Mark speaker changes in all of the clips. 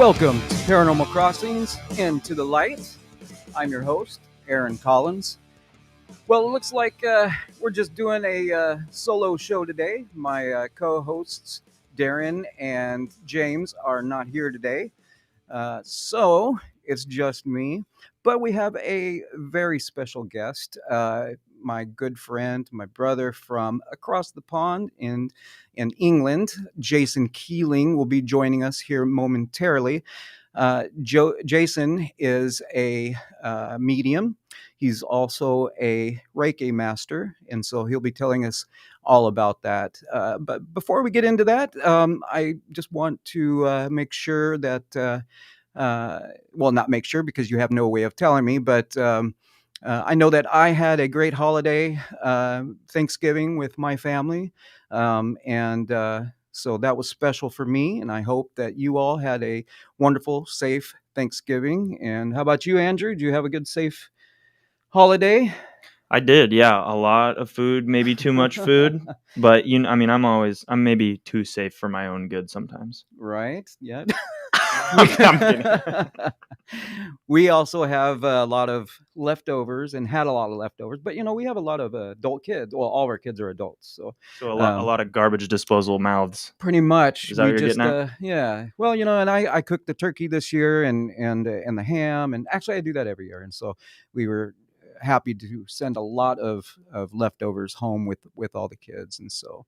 Speaker 1: Welcome to Paranormal Crossings Into the Light. I'm your host, Aaron Collins. Well, it looks like we're just doing a solo show today. My co-hosts, Darren and James, are not here today. So it's just me. But we have a very special guest, my good friend, my brother from across the pond in England, Jason Keeling, will be joining us here momentarily. Jason is a medium. He's also a Reiki Master, and so he'll be telling us all about that. But before we get into that, I just want to make sure that well, not make sure because you have no way of telling me, but I know that I had a great holiday, Thanksgiving with my family. And so that was special for me. And I hope that you all had a wonderful, safe Thanksgiving. And how about you, Andrew? Do you have a good, safe holiday?
Speaker 2: I did, yeah. A lot of food, maybe too much food, but I'm maybe too safe for my own good sometimes.
Speaker 1: Right? Yeah.
Speaker 2: I'm kidding.
Speaker 1: We also have a lot of leftovers and had a lot of leftovers, but we have a lot of adult kids. Well, all of our kids are adults, so
Speaker 2: a lot of garbage disposal mouths.
Speaker 1: pretty much
Speaker 2: Is that
Speaker 1: we
Speaker 2: what you're
Speaker 1: just
Speaker 2: getting at?
Speaker 1: yeah. Well, and I cooked the turkey this year and the ham, and actually I do that every year, and so we were happy to send a lot of leftovers home with all the kids, and so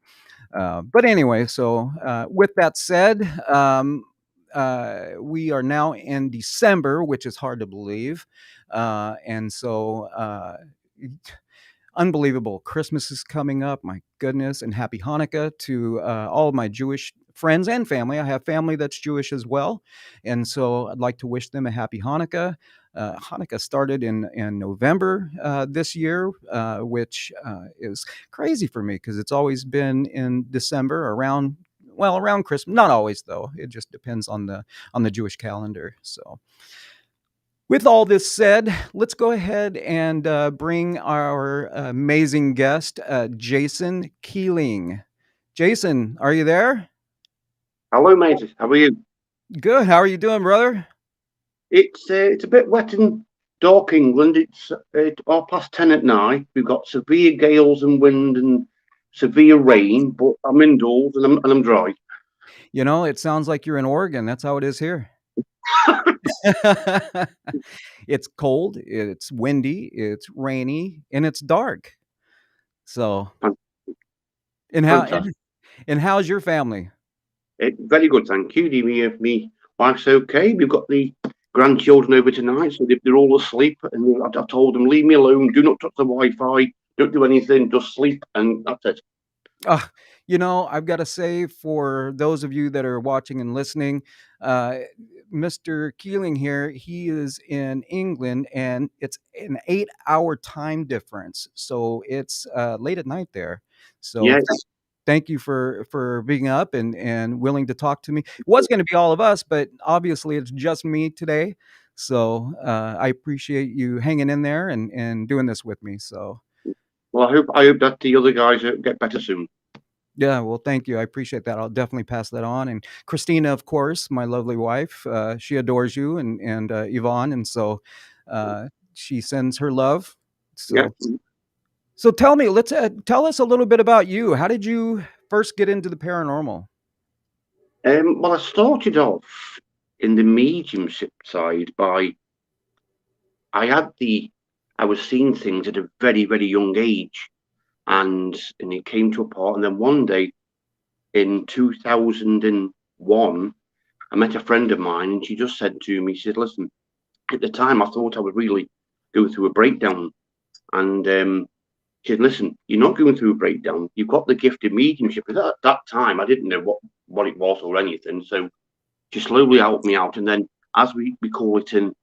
Speaker 1: but anyway, so with that said, we are now in December, which is hard to believe. And so, unbelievable. Christmas is coming up. My goodness. And happy Hanukkah to all of my Jewish friends and family. I have family that's Jewish as well. And so I'd like to wish them a happy Hanukkah. Hanukkah started in November this year, which is crazy for me because it's always been in December around Christmas. Not always though. It just depends on the Jewish calendar. So with all this said, let's go ahead and bring our amazing guest, Jason Keeling. Jason, are you there?
Speaker 3: Hello, mate. How are you?
Speaker 1: Good. How are you doing, brother?
Speaker 3: It's a bit wet in dark England. It's 10:30 at night. We've got severe gales and wind and severe rain, but I'm indoors and I'm dry.
Speaker 1: It sounds like you're in Oregon. That's how it is here. It's cold, it's windy, it's rainy, and it's dark. So, and how's your family?
Speaker 3: Very good, thank you. Me wife's okay. We've got the grandchildren over tonight, so they're all asleep. And I told them, leave me alone. Do not touch the Wi-Fi. Don't do anything. Just sleep, and that's it.
Speaker 1: I've got to say, for those of you that are watching and listening, Mr. Keeling here, he is in England, and it's an 8-hour time difference. So it's late at night there. So
Speaker 3: yes.
Speaker 1: Thank you for being up and willing to talk to me. It was going to be all of us, but obviously it's just me today. So I appreciate you hanging in there and doing this with me. So,
Speaker 3: well, I hope that the other guys get better soon.
Speaker 1: Yeah, well, thank you. I appreciate that. I'll definitely pass that on. And Christina, of course, my lovely wife, she adores you and Yvonne, and so she sends her love. So,
Speaker 3: yeah.
Speaker 1: So tell me, tell us a little bit about you. How did you first get into the paranormal?
Speaker 3: Well, I started off in the mediumship side I was seeing things at a very, very young age. And it came to a part, and then one day in 2001, I met a friend of mine, and she just said to me, she said, listen, at the time I thought I would really go through a breakdown. And she said, listen, you're not going through a breakdown. You've got the gift of mediumship. At that time, I didn't know what it was or anything. So she slowly helped me out. And then, as we call it in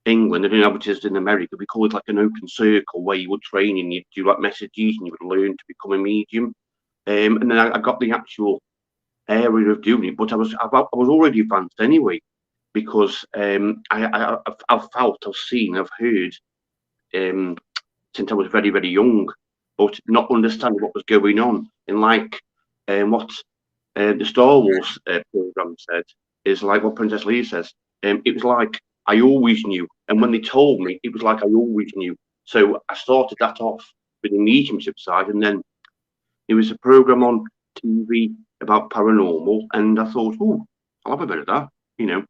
Speaker 3: England, I don't know how it is in America, we call it like an open circle where you would train and you'd do like messages and you would learn to become a medium. And then I got the actual area of doing it, but I was already advanced anyway, because I've felt, I've seen, I've heard since I was very, very young, but not understanding what was going on. And like what the Star Wars program said, is like what Princess Leia says, it was like I always knew. And when they told me, it was like I always knew. So I started that off with the mediumship side, and then there was a program on TV about paranormal, and I thought, oh, I'll have a bit of that, you know.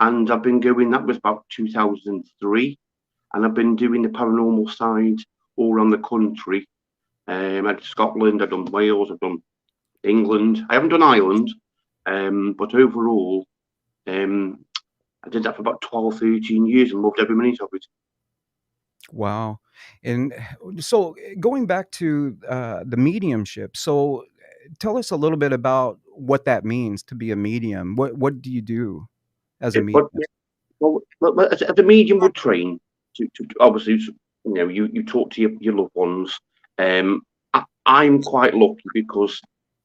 Speaker 3: And I've been going. That was about 2003, and I've been doing the paranormal side all around the country. I've Scotland, I've done Wales, I've done England. I haven't done Ireland, but overall, I did that for about 12, 13 years and loved every minute of it.
Speaker 1: Wow. And so going back to the mediumship, so tell us a little bit about what that means to be a medium. What do you do as a medium?
Speaker 3: But well, as a medium would train to obviously, you talk to your loved ones. I'm quite lucky because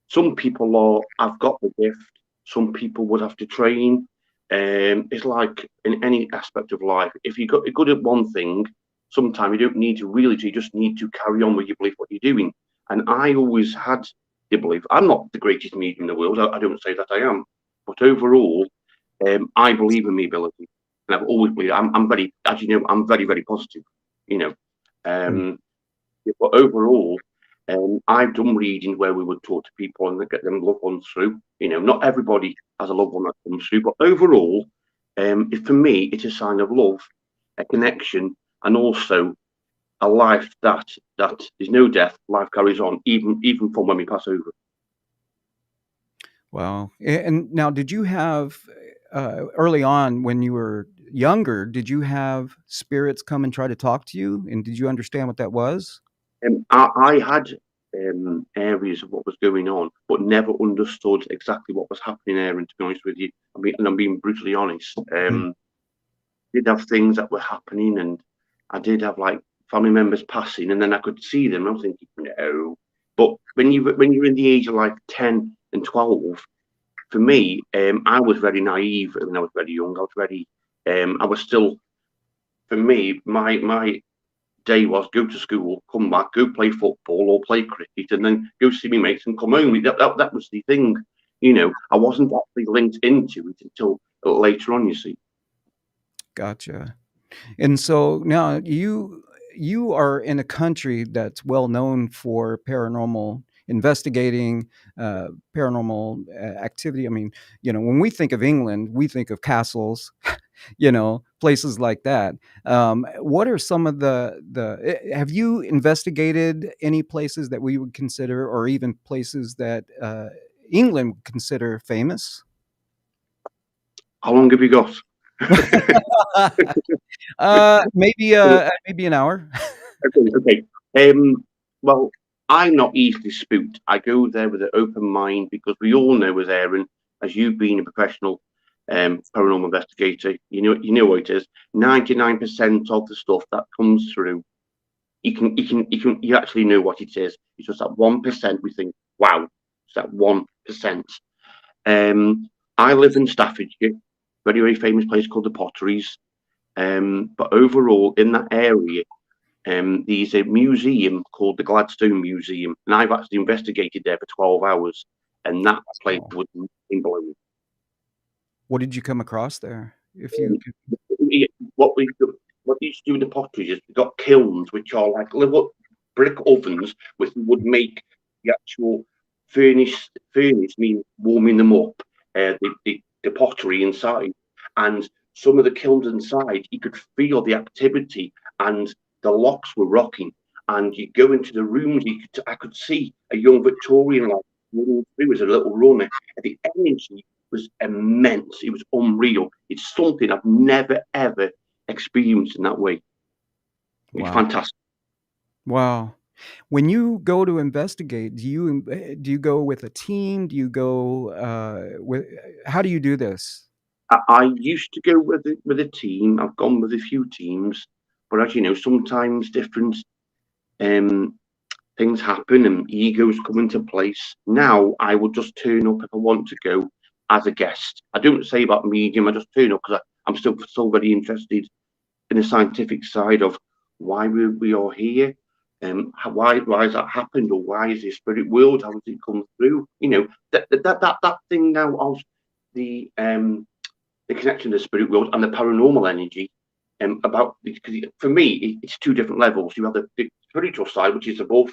Speaker 3: some people I've got the gift. Some people would have to train. It's like in any aspect of life. If you're good at one thing, sometimes you don't need to really. You just need to carry on with your belief what you're doing. And I always had the belief. I'm not the greatest medium in the world. I don't say that I am, but overall, I believe in my ability, and I've always believed. I'm very, as you know, I'm very, very positive. You know, but overall, I've done readings where we would talk to people and get them loved ones through. You know, not everybody has a loved one that comes through, but overall, for me, it's a sign of love, a connection, and also a life that there's no death. Life carries on, even from when we pass over.
Speaker 1: Wow. And now, did you have early on when you were younger, did you have spirits come and try to talk to you? And did you understand what that was?
Speaker 3: I had areas of what was going on, but never understood exactly what was happening there. And to be honest with you, I'm being brutally honest. Did have things that were happening, and I did have like family members passing, and then I could see them. I was thinking, no. But when you're in the age of like 10 and 12, for me, I was very naive when I was very young. I was very, I was still, for me, my day was go to school, come back, go play football or play cricket, and then go see my mates and come home. That was the thing. You know, I wasn't actually linked into it until later on, you see.
Speaker 1: Gotcha. And so now you are in a country that's well known for paranormal investigating, paranormal activity. I mean, when we think of England, we think of castles, places like that. What are some of have you investigated any places that we would consider, or even places that England would consider famous?
Speaker 3: How long have you got?
Speaker 1: Maybe an hour.
Speaker 3: Okay. Well, I'm not easily spooked. I go there with an open mind because we all know with Aaron, as you've been a professional paranormal investigator, you know what it is. 99% of the stuff that comes through, you actually know what it is. It's just that 1% we think, wow, it's that 1%. I live in Staffordshire, very, very famous place called the Potteries. But overall, in that area, there's a museum called the Gladstone Museum, and I've actually investigated there for 12 hours, and that place was mind-blowing.
Speaker 1: What did you come across there? If you
Speaker 3: what we used to do with the potteries is we got kilns, which are like little brick ovens, which would make the actual furnace mean warming them up, the pottery inside, and some of the kilns inside, you could feel the activity, and the locks were rocking. And you go into the rooms, I could see a young Victorian like running through as a little runner. And the energy was immense. It was unreal. It's something I've never ever experienced in that way. It's fantastic.
Speaker 1: Wow. When you go to investigate, do you go with a team? Do you go how do you do this?
Speaker 3: I used to go with a team. I've gone with a few teams, but as you know, sometimes different things happen and egos come into place. Now I will just turn up if I want to go as a guest. I don't say about medium. I just turn up because I'm still very interested in the scientific side of why we are here, why has that happened, or why is the spirit world? How does it come through? You know that thing now of the the connection to the spirit world and the paranormal energy. Because for me, it's two different levels. You have the spiritual side, which is above,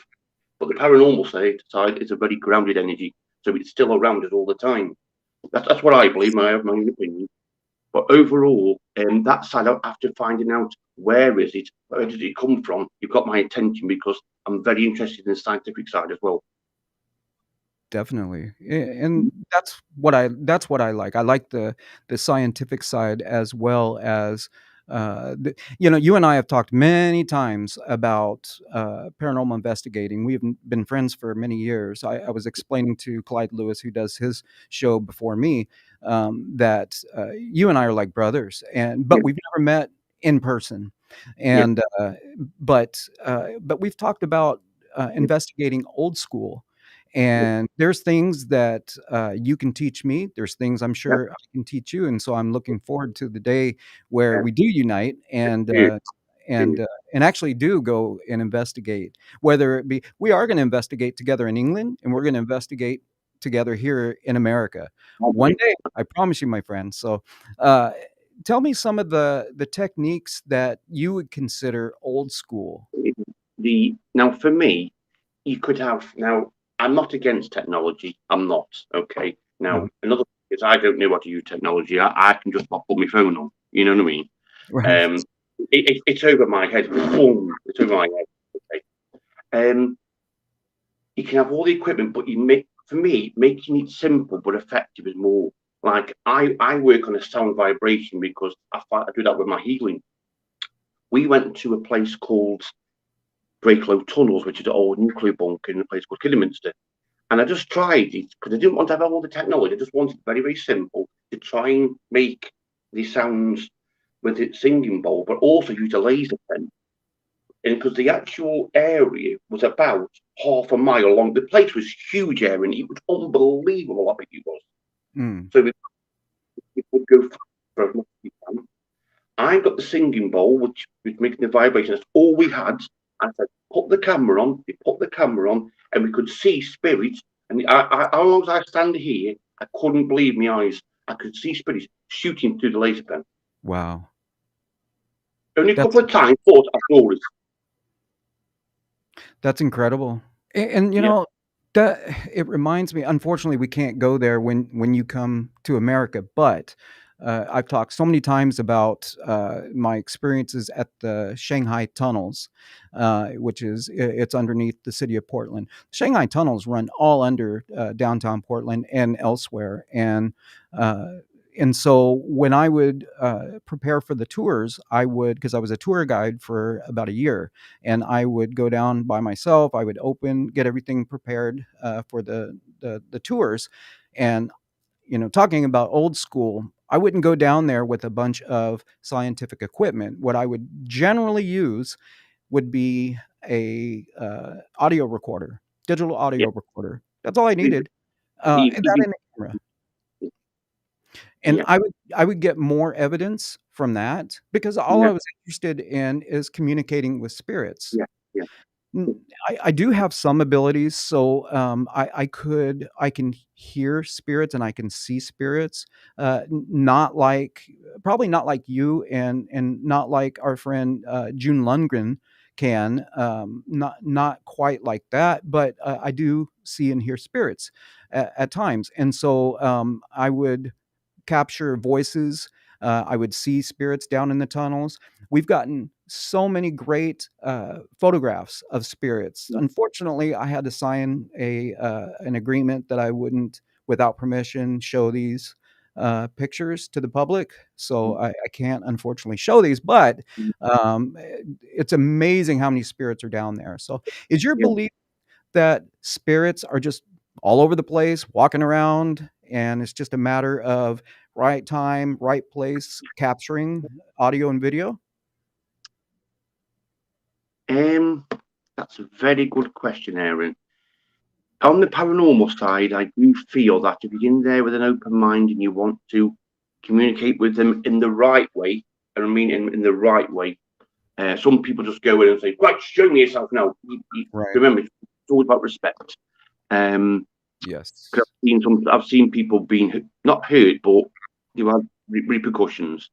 Speaker 3: but the paranormal side is a very grounded energy, so it's still around us all the time. That's what I believe. I have my own opinion. But overall, that side, after finding out where is it, where does it come from, you've got my attention because I'm very interested in the scientific side as well.
Speaker 1: Definitely. And that's what I like. I like the scientific side as well as you and I have talked many times about paranormal investigating. We've been friends for many years. I was explaining to Clyde Lewis, who does his show before me, that you and I are like brothers, but we've never met in person. And but we've talked about investigating old school. And there's things that you can teach me. There's things I'm sure I can teach you. And so I'm looking forward to the day where we do unite and actually do go and investigate. Whether it be we are going to investigate together in England, and we're going to investigate together here in America one day. I promise you, my friend. So, tell me some of the techniques that you would consider old school.
Speaker 3: Now for me, you could have now. I'm not against technology. I'm not. Okay. Now another thing is I don't know how to use technology. I can just put my phone on. You know what I mean?
Speaker 1: Right.
Speaker 3: It's over my head. Boom, it's over my head. Okay. You can have all the equipment, but for me, making it simple but effective is more. Like I work on a sound vibration because I do that with my healing. We went to a place called Gladstone Tunnels, which is an old nuclear bunker in a place called Kidderminster. And I just tried it because I didn't want to have all the technology. I just wanted very, very simple to try and make the sounds with its singing bowl, but also use a laser pen. And because the actual area was about half a mile long, the place was huge area, and it was unbelievable how big it was. So it would go for as much as you can. I got the singing bowl, which was making the vibration. That's all we had. I said, put the camera on. We put the camera on, and we could see spirits. And how long as I stand here, I couldn't believe my eyes. I could see spirits shooting through the laser pen.
Speaker 1: Wow.
Speaker 3: Only a couple of times, but I saw it.
Speaker 1: That's incredible. And that it reminds me, unfortunately, we can't go there when you come to America, but I've talked so many times about my experiences at the Shanghai Tunnels, which it's underneath the city of Portland. Shanghai Tunnels run all under downtown Portland and elsewhere, and so when I would prepare for the tours, because I was a tour guide for about a year, and I would go down by myself. I would get everything prepared for the tours, and talking about old school, I wouldn't go down there with a bunch of scientific equipment. What I would generally use would be a audio recorder, digital audio recorder. That's all I needed, and that and a camera. And I would get more evidence from that because all I was interested in is communicating with spirits. I do have some abilities, so I can hear spirits and I can see spirits. Probably not like you and not like our friend June Lundgren can. Not quite like that, but I do see and hear spirits at times, and so I would capture voices. I would see spirits down in the tunnels. We've gotten so many great photographs of spirits. Unfortunately, I had to sign an agreement that I wouldn't, without permission, show these pictures to the public. So I can't, unfortunately, show these. But it's amazing how many spirits are down there. So, is your belief that spirits are just all over the place, walking around, and it's just a matter of right time, right place, capturing audio and video?
Speaker 3: That's a very good question, Aaron. On the paranormal side, I do feel that if you're in there with an open mind and you want to communicate with them in the right way, and I mean in the right way, some people just go in and say, "Right, show me yourself now." Remember, it's all about respect.
Speaker 1: Yes.
Speaker 3: I've seen people being not hurt, but you have repercussions.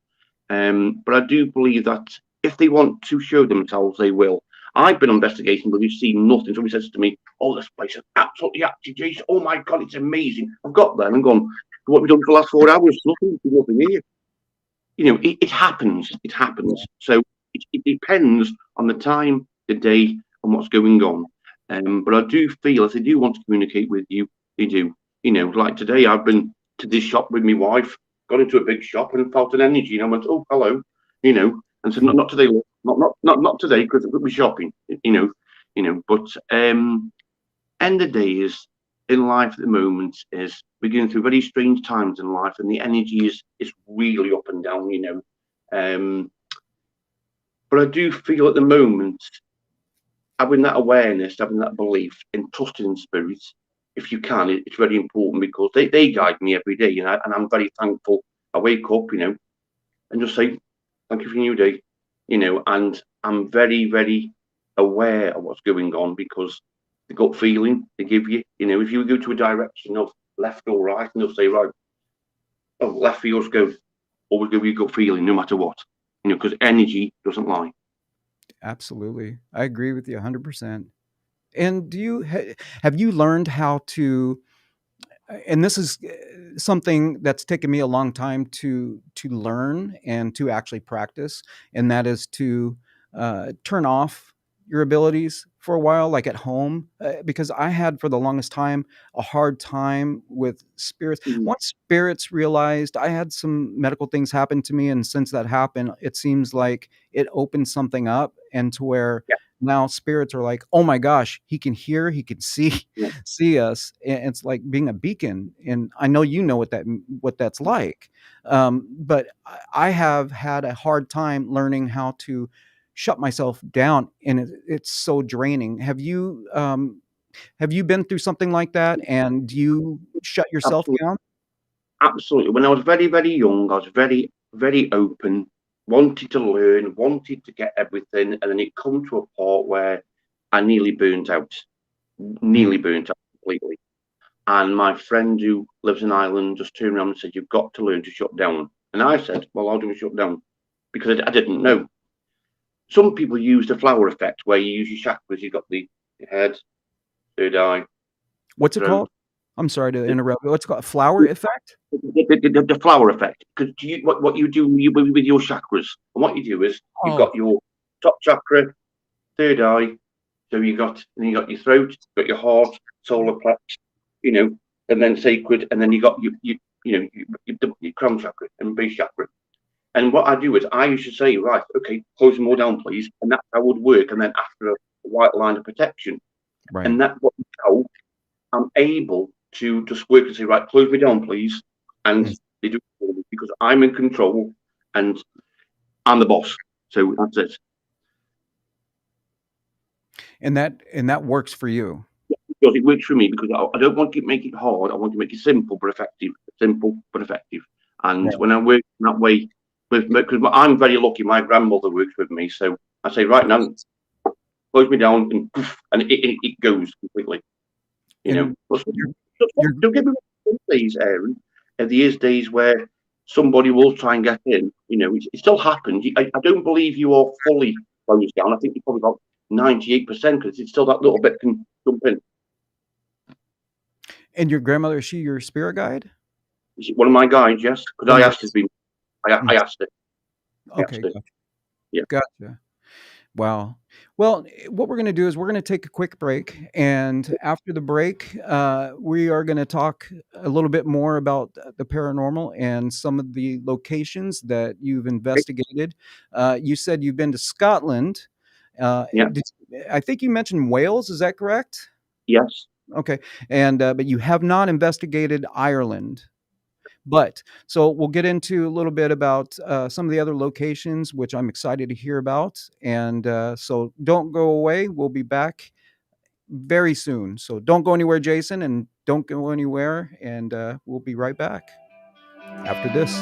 Speaker 3: But I do believe that if they want to show themselves, they will. I've been on investigation, but we've seen nothing. Somebody says to me, "Oh, this place is absolutely active, Jason. Oh my God, it's amazing." I've got there and I'm gone, "What have we done for the last 4 hours? Nothing. Nothing here." It happens. It happens. So it depends on the time, the day, and what's going on. But I do feel if they do want to communicate with you, they do. Like today, I've been to this shop with my wife, got into a big shop and felt an energy, and I went, "Oh, hello," and said, "Not today, not today, because we'll be shopping." But end of the day is in life at the moment is we're going through very strange times in life, and the energy is really up and down. But I do feel at the moment having that awareness, having that belief in trusting in spirits, if you can, it's very important because they guide me every day, and I'm very thankful. I wake up, and just say, "Thank you for a new day," and I'm very, very aware of what's going on because the gut feeling they give you, if you go to a direction of left or right, and they'll say, "Right, oh, left feels good," always go with your gut feeling, no matter what, because energy doesn't lie.
Speaker 1: Absolutely. I agree with you 100%. And have you learned how to, and this is something that's taken me a long time to learn and to actually practice, and that is to turn off your abilities for a while, like at home, because I had for the longest time a hard time with spirits.
Speaker 3: Mm.
Speaker 1: Once spirits realized I had some medical things happen to me, and since that happened, it seems like it opened something up, and to where
Speaker 3: Yeah,
Speaker 1: now spirits are like, oh my gosh, he can hear, he can see,
Speaker 3: yeah.
Speaker 1: see us. And it's like being a beacon. And I know you know what that's like. But I have had a hard time learning how to shut myself down, and it's so draining. Have you been through something like that? And do you shut yourself
Speaker 3: Absolutely.
Speaker 1: down?
Speaker 3: Absolutely. When I was very, very young, I was very, very open, wanted to learn, wanted to get everything, and then it come to a part where I
Speaker 1: Mm.
Speaker 3: nearly burnt out completely. And my friend who lives in Ireland just turned around and said, "You've got to learn to shut down." And I said, "Well, how do we shut down?" Because I didn't know. Some people use the flower effect, where you use your chakras. You've got the head, third eye,
Speaker 1: What's it
Speaker 3: throat.
Speaker 1: called? I'm sorry to interrupt. What's it called? Flower effect?
Speaker 3: The flower effect. Because what you do with your chakras, and what you do is you've
Speaker 1: Oh,
Speaker 3: got your top chakra, third eye. So you got your throat, you got your heart, solar plex, and then sacred, and then you got your crown chakra and base chakra. And what I do is I used to say, right, okay, close them all down, please, and that's how it would work. And then after a white line of protection,
Speaker 1: right.
Speaker 3: and that what now I'm able to just work and say, right, close me down, please, and
Speaker 1: Mm.
Speaker 3: they do it for me because I'm in control and I'm the boss. So that's it.
Speaker 1: And that works for you.
Speaker 3: Because it works for me because I don't want to make it hard. I want to make it simple but effective. Simple but effective. And
Speaker 1: Right.
Speaker 3: when I work that way, because I'm very lucky, my grandmother works with me. So I say, right now, close me down, and poof, and it goes completely.
Speaker 1: And
Speaker 3: But
Speaker 1: you're you're
Speaker 3: don't get me wrong. Some days, Aaron, there is days where somebody will try and get in. It still happens. I don't believe you are fully closed down. I think you're probably about 98% because it's still that little bit can jump in.
Speaker 1: and your grandmother, is she your spirit guide?
Speaker 3: Is it one of my guides? Yes, because
Speaker 1: One
Speaker 3: I
Speaker 1: of your
Speaker 3: asked. Has been. I
Speaker 1: Mm.
Speaker 3: asked it. I asked
Speaker 1: Okay,
Speaker 3: it. Yeah.
Speaker 1: gotcha. Wow. Well, what we're going to do is we're going to take a quick break. And after the break, we are going to talk a little bit more about the paranormal and some of the locations that you've
Speaker 3: Okay.
Speaker 1: investigated. You said you've been to Scotland.
Speaker 3: Yeah.
Speaker 1: I think you mentioned Wales. Is that correct?
Speaker 3: Yes.
Speaker 1: Okay. And but you have not investigated Ireland. But so we'll get into a little bit about some of the other locations, which I'm excited to hear about. And so don't go away. We'll be back very soon. So don't go anywhere, Jason, and don't go anywhere. And we'll be right back after this.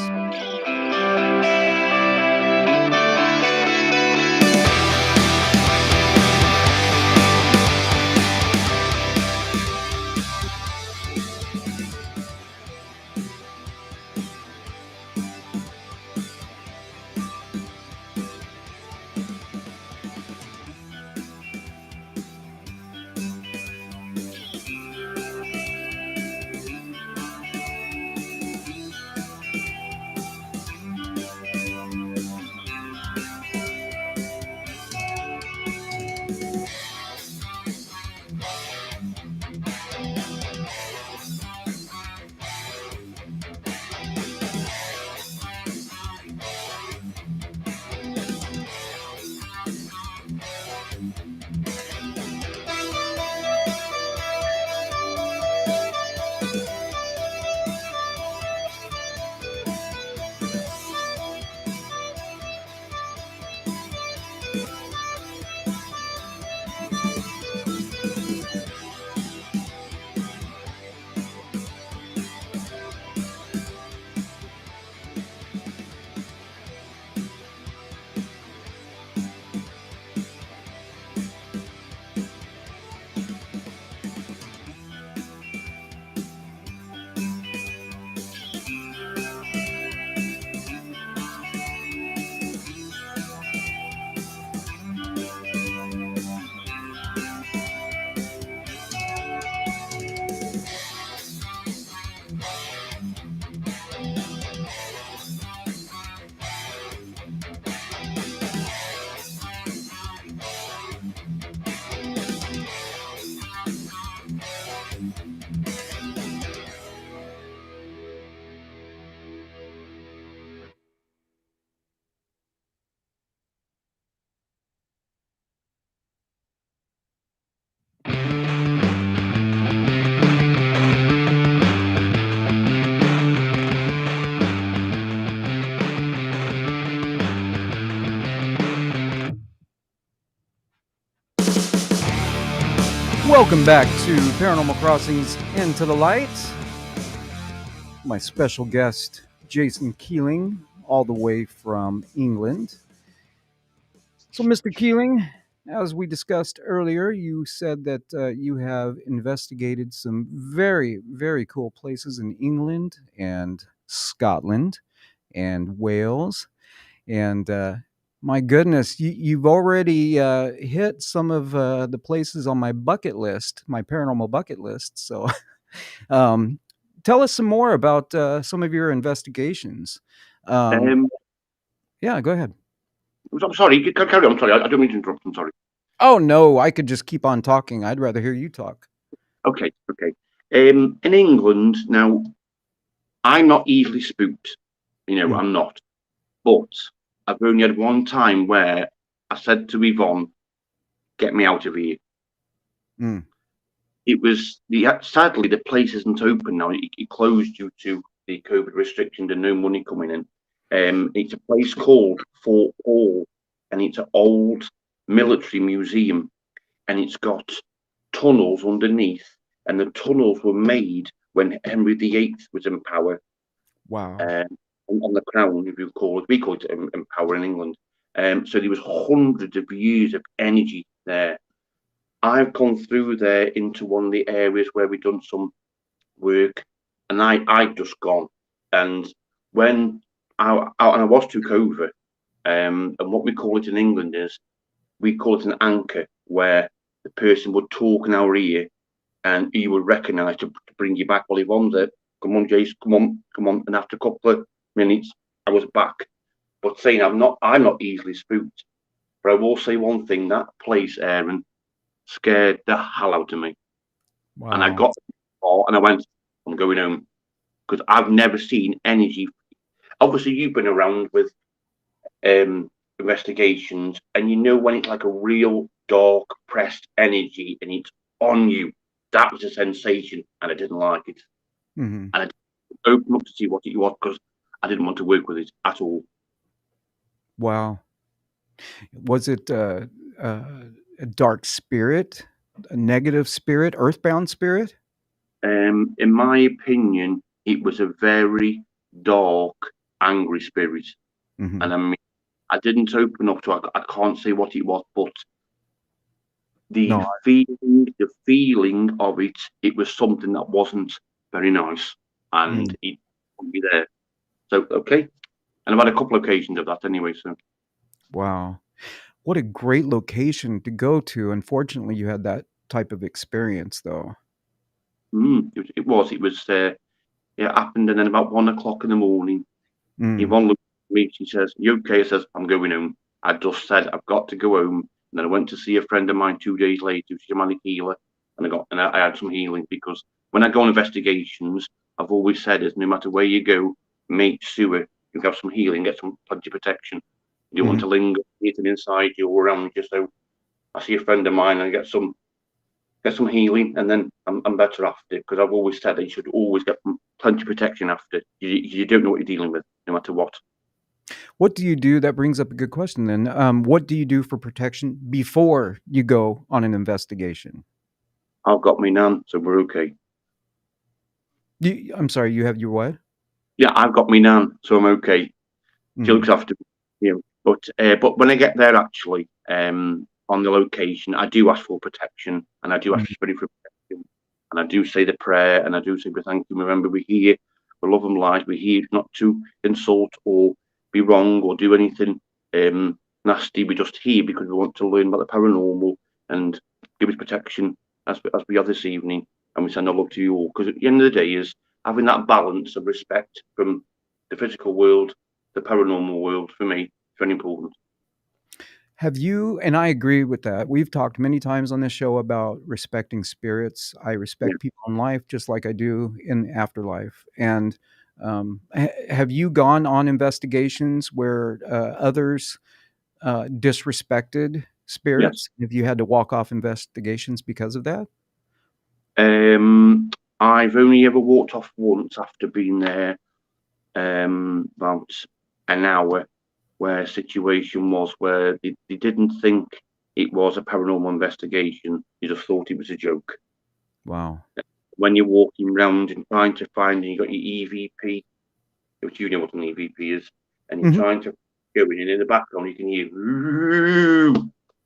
Speaker 1: Welcome back to Paranormal Crossings Into the Light. My special guest, Jason Keeling, all the way from England. So, Mr. Keeling, as we discussed earlier, you said that you have investigated some very, very cool places in England and Scotland and Wales. And my goodness, you've already hit some of the places on my bucket list, my paranormal bucket list. So um, tell us some more about some of your investigations. Um,
Speaker 3: Um,
Speaker 1: yeah, go ahead.
Speaker 3: I'm sorry, carry on. I'm sorry, I don't mean to interrupt. I'm sorry.
Speaker 1: Oh, no, I could just keep on talking. I'd rather hear you talk.
Speaker 3: Okay. In England, now, I'm not easily spooked.
Speaker 1: Mm,
Speaker 3: I'm not. But I've only had one time where I said to Yvonne, get me out of here.
Speaker 1: mm.
Speaker 3: It was sadly the place isn't open now. It closed due to the COVID restrictions and no money coming in. It's a place called Fort Hall, and it's an old military museum, and it's got tunnels underneath, and the tunnels were made when Henry VIII was in power,
Speaker 1: Wow.
Speaker 3: on the crown, if you call it. We call it in power in England. So there was hundreds of years of energy there. I've gone through there into one of the areas where we've done some work, and I'd just gone. And when I was took over, and what we call it in England is we call it an anchor, where the person would talk in our ear, and you would recognise to bring you back. Well, Yvonne's there. Come on, Jace. Come on, come on. And after a couple of minutes, I was back. But saying I'm not easily spooked. But I will say one thing: that place, Aaron, scared the hell out of me. And I
Speaker 1: Wow.
Speaker 3: got and I went, I'm going home, because I've never seen energy. Obviously, you've been around with investigations, and you know when it's like a real dark, pressed energy, and it's on you. That was a sensation, and I didn't like it.
Speaker 1: Hmm.
Speaker 3: And I opened up to see what it was, because I didn't want to work with it at all.
Speaker 1: Wow. Was it a dark spirit, a negative spirit, earthbound spirit?
Speaker 3: In my opinion, it was a very dark, angry spirit,
Speaker 1: Hmm.
Speaker 3: and I mean, I didn't open up to. I can't say what it was, but the
Speaker 1: No.
Speaker 3: feeling of it, it was something that wasn't very nice, and
Speaker 1: Mm.
Speaker 3: it wouldn't be there. So okay, and I've had a couple of occasions of that anyway. So
Speaker 1: Wow. What a great location to go to. Unfortunately, you had that type of experience, though.
Speaker 3: it was it happened, and then about 1 o'clock in the morning,
Speaker 1: Mm.
Speaker 3: Yvonne looked at me. She says, "You okay?" I says, "I'm going home." I just said, "I've got to go home." And then I went to see a friend of mine 2 days later. She's a manic healer, and I had some healing, because when I go on investigations, I've always said is no matter where you go, make sure you have some healing, get some plenty of protection. You don't want
Speaker 1: Mhm.
Speaker 3: to linger anything inside you or around you. So I see a friend of mine and I get some healing, and then I'm better after, because I've always said that you should always get plenty of protection after. You don't know what you're dealing with, no matter what.
Speaker 1: What do you do? That brings up a good question then. What do you do for protection before you go on an investigation?
Speaker 3: I've got my nan, so we're okay.
Speaker 1: I'm sorry, you have your what?
Speaker 3: Yeah, I've got my nan, so I'm okay. She
Speaker 1: Mhm.
Speaker 3: looks after me, but when I get there, actually, on the location, I do ask for protection, and I do ask
Speaker 1: Mhm.
Speaker 3: for spirit for protection, and I do say the prayer, and I do say, "We thank you." Remember, we're here for love and light. We're here not to insult or be wrong or do anything nasty. We're just here because we want to learn about the paranormal and give us protection, as we have this evening. And we send our love to you all, because at the end of the day, is having that balance of respect from the physical world, the paranormal world, for me, is very important.
Speaker 1: Have you, and I agree with that. We've talked many times on this show about respecting spirits. I
Speaker 3: Yeah.
Speaker 1: respect people in life just like I do in afterlife. And have you gone on investigations where others disrespected
Speaker 3: Yes.
Speaker 1: spirits? Have you had to walk off investigations because of that?
Speaker 3: Um, I've only ever walked off once after being there about an hour, where a situation was where they didn't think it was a paranormal investigation, you'd have thought it was a joke.
Speaker 1: Wow.
Speaker 3: When you're walking around and trying to find, and you got your EVP, which you know what an EVP is, and you're
Speaker 1: Mhm.
Speaker 3: trying to go in, and in the background you can hear, "Ooh,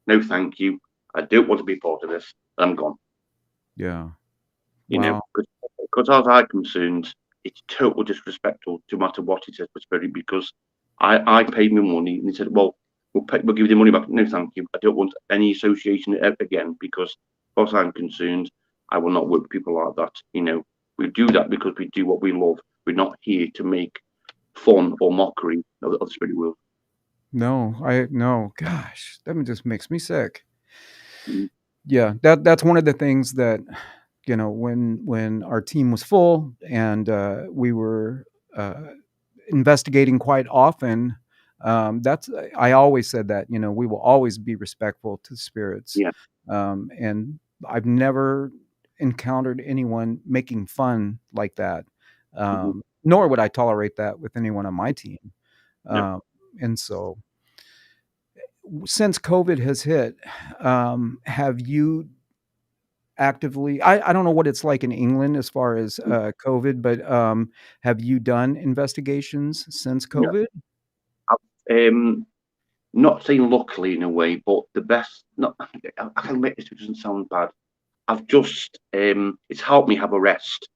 Speaker 3: no, thank you, I don't want to be part of this. I'm gone."
Speaker 1: Yeah.
Speaker 3: You know,
Speaker 1: Wow.
Speaker 3: because as I'm concerned, it's total disrespectful, no matter what it is for spirit. Because I paid my money, and they said, "Well, we'll give you the money back." No, thank you. I don't want any association ever again, because, as far as I'm concerned, I will not work with people like that. You know, we do that because we do what we love. We're not here to make fun or mockery of the spirit world.
Speaker 1: No. Gosh, that just makes me sick.
Speaker 3: Mm.
Speaker 1: Yeah, that's one of the things that, when our team was full and we were uh, investigating quite often. That's I always said that, we will always be respectful to spirits,
Speaker 3: Yeah.
Speaker 1: and I've never encountered anyone making fun like that,
Speaker 3: Hmm.
Speaker 1: nor would I tolerate that with anyone on my team.
Speaker 3: No.
Speaker 1: Um, and so, since COVID has hit, have you actively? I don't know what it's like in England as far as COVID, but have you done investigations since
Speaker 3: No.
Speaker 1: COVID?
Speaker 3: Um, Not saying luckily in a way, but the best. Not. I can admit this. It doesn't sound bad. I've just it's helped me have a rest,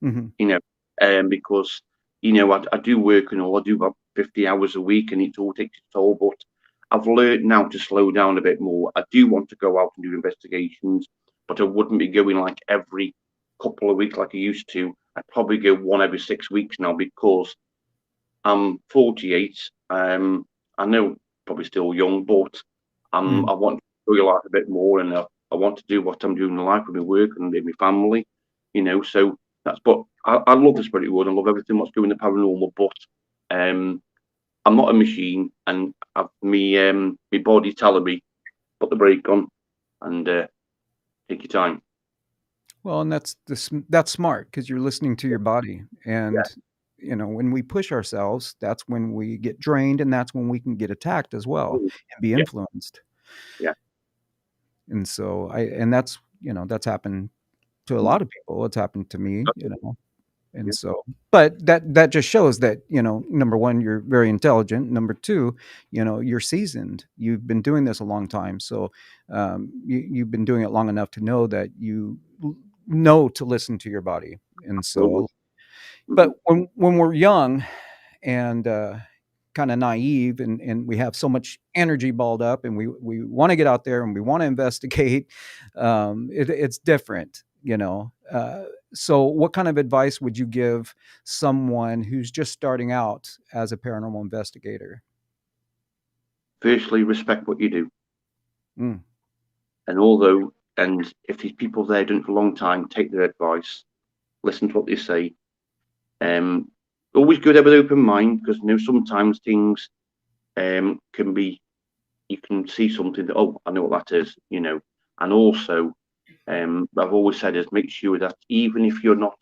Speaker 1: Mhm.
Speaker 3: you know, because I do work and all. I do about 50 hours a week, and it all takes its toll. But I've learned now to slow down a bit more. I do want to go out and do investigations, but I wouldn't be going like every couple of weeks like I used to. I'd probably go one every 6 weeks now, because I'm 48. I know probably still young, but
Speaker 1: Mm.
Speaker 3: I want to enjoy life a bit more, and I want to do what I'm doing in life with my work and with my family. So that's. But I love the spirit world. I love everything what's doing the paranormal. But I'm not a machine, and I've me body telling me put the brake on and take your time.
Speaker 1: Well, and that's smart because you're listening to your body,
Speaker 3: Yeah.
Speaker 1: and when we push ourselves, that's when we get drained, and that's when we can get attacked as well
Speaker 3: Mm.
Speaker 1: and be
Speaker 3: Yeah.
Speaker 1: influenced.
Speaker 3: Yeah.
Speaker 1: And so that's happened to a
Speaker 3: Mm.
Speaker 1: lot of people. It's happened to me. And so, but that just shows that, number one, you're very intelligent. Number two, you're seasoned. You've been doing this a long time. So you've been doing it long enough to know that you know to listen to your body. And
Speaker 3: Absolutely.
Speaker 1: so, but
Speaker 3: Mhm.
Speaker 1: when we're young and kind of naive and we have so much energy balled up and we want to get out there and we want to investigate, it's different. So what kind of advice would you give someone who's just starting out as a paranormal investigator?
Speaker 3: Firstly, respect what you do.
Speaker 1: Mm.
Speaker 3: And if these people there done it for a long time, take their advice, listen to what they say. Um, Always go there with open mind, because sometimes things can be, you can see something that, oh, I know what that is. And also, I've always said is, make sure that even if you're not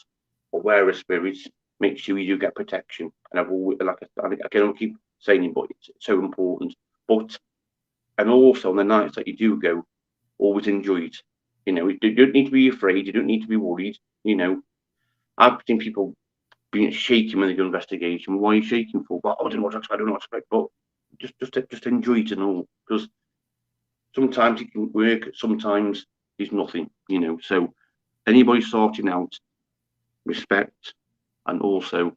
Speaker 3: aware of spirits, make sure you get protection. And I've always, like I can keep saying it, but it's so important. But and also on the nights that you do go, always enjoy it. You don't need to be afraid. You don't need to be worried. I've seen people being shaking when they do investigation. Why are you shaking for? Well, I don't know what to expect. I don't know what to expect. But just enjoy it and all, because sometimes it can work. Sometimes it's nothing. So anybody sorting out, respect, and also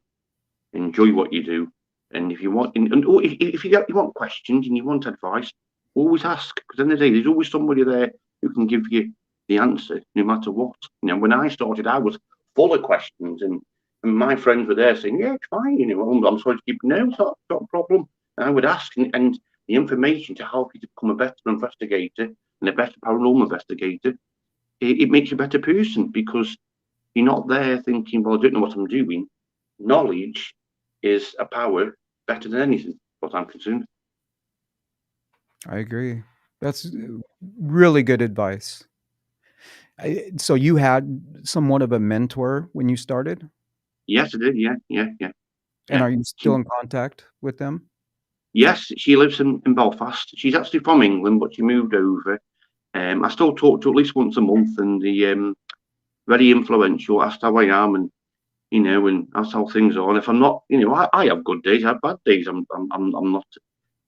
Speaker 3: enjoy what you do. And if you want, or if you want questions and you want advice, always ask. Because at the end of the day, there's always somebody there who can give you the answer, no matter what. When I started, I was full of questions, and my friends were there saying, "Yeah, it's fine. I'm sorry to keep. No, it's not a problem." And I would ask, and the information to help you to become a better investigator and a better paranormal investigator, it makes you a better person, because you're not there thinking, "Well, I don't know what I'm doing." Knowledge is a power better than anything, what I'm concerned.
Speaker 1: I agree. That's really good advice. So you had somewhat of a mentor when you started,
Speaker 3: Yes, I did. Yeah, yeah, yeah,
Speaker 1: and
Speaker 3: yeah.
Speaker 1: are you still in contact with them?
Speaker 3: Yes, she lives in Belfast. She's actually from England, but she moved over. I still talk to her at least once a month, and the very influential. Asked how I am, and and that's how things are. And if I'm not, I have good days, I have bad days. I'm not